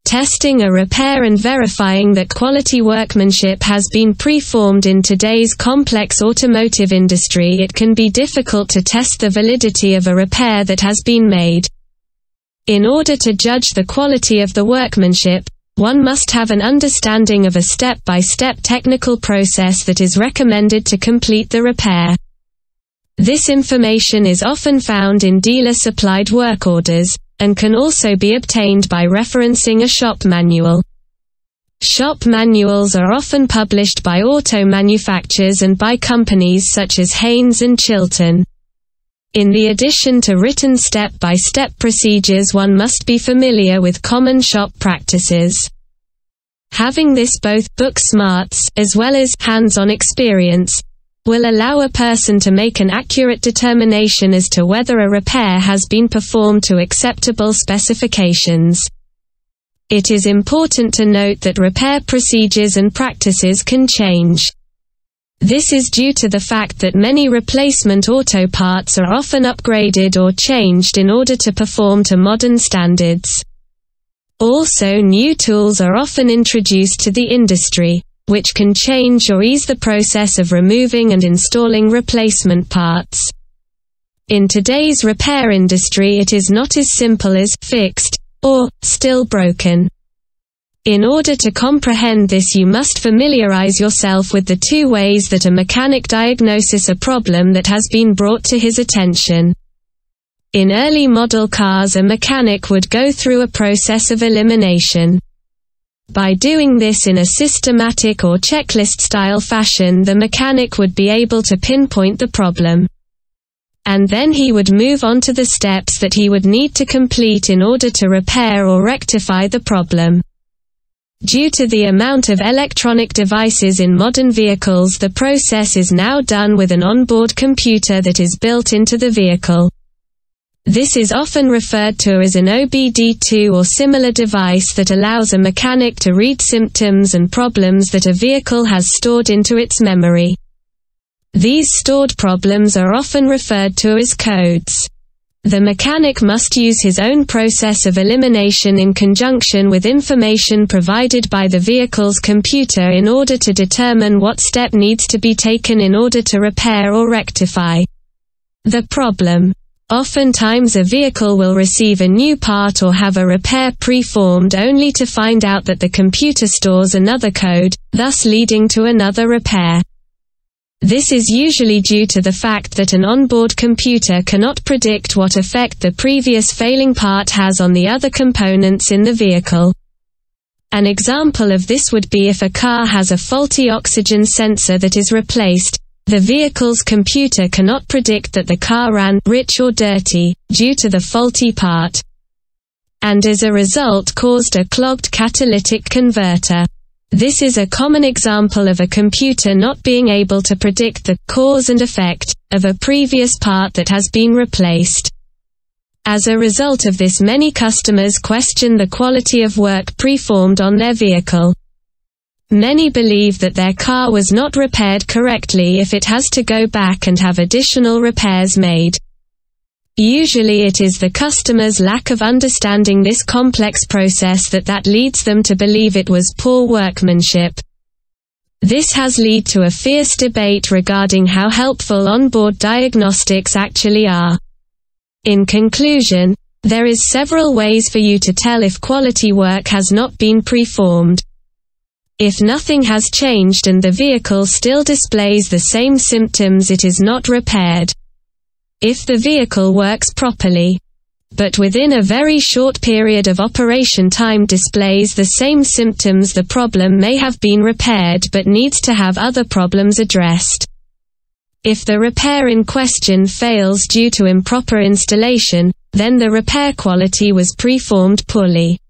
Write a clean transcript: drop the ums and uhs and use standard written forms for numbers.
Testing a repair and verifying that quality workmanship has been preformed. In today's complex automotive industry, it can be difficult to test the validity of a repair that has been made. In order to judge the quality of the workmanship, one must have an understanding of a step-by-step technical process that is recommended to complete the repair. This information is often found in dealer-supplied work orders, and can also be obtained by referencing a shop manual. Shop manuals are often published by auto manufacturers and by companies such as Haynes and Chilton. In the addition to written step-by-step procedures, one must be familiar with common shop practices. Having this both book smarts as well as hands-on experience will allow a person to make an accurate determination as to whether a repair has been performed to acceptable specifications. It is important to note that repair procedures and practices can change. This is due to the fact that many replacement auto parts are often upgraded or changed in order to perform to modern standards. Also, new tools are often introduced to the industry, which can change or ease the process of removing and installing replacement parts. In today's repair industry, it is not as simple as fixed or still broken. In order to comprehend this, you must familiarize yourself with the two ways that a mechanic diagnoses a problem that has been brought to his attention. In early model cars, a mechanic would go through a process of elimination. By doing this in a systematic or checklist-style fashion, the mechanic would be able to pinpoint the problem. And then he would move on to the steps that he would need to complete in order to repair or rectify the problem. Due to the amount of electronic devices in modern vehicles, the process is now done with an onboard computer that is built into the vehicle. This is often referred to as an OBD2 or similar device that allows a mechanic to read symptoms and problems that a vehicle has stored into its memory. These stored problems are often referred to as codes. The mechanic must use his own process of elimination in conjunction with information provided by the vehicle's computer in order to determine what step needs to be taken in order to repair or rectify the problem. Oftentimes a vehicle will receive a new part or have a repair preformed only to find out that the computer stores another code, thus leading to another repair. This is usually due to the fact that an onboard computer cannot predict what effect the previous failing part has on the other components in the vehicle. An example of this would be if a car has a faulty oxygen sensor that is replaced. The vehicle's computer cannot predict that the car ran rich or dirty, due to the faulty part, and as a result caused a clogged catalytic converter. This is a common example of a computer not being able to predict the cause and effect of a previous part that has been replaced. As a result of this, many customers question the quality of work preformed on their vehicle. Many believe that their car was not repaired correctly if it has to go back and have additional repairs made. Usually it is the customer's lack of understanding this complex process that leads them to believe it was poor workmanship. This has led to a fierce debate regarding how helpful onboard diagnostics actually are. In conclusion, there is several ways for you to tell if quality work has not been preformed. If nothing has changed and the vehicle still displays the same symptoms, it is not repaired. If the vehicle works properly, but within a very short period of operation time displays the same symptoms, the problem may have been repaired but needs to have other problems addressed. If the repair in question fails due to improper installation, then the repair quality was preformed poorly.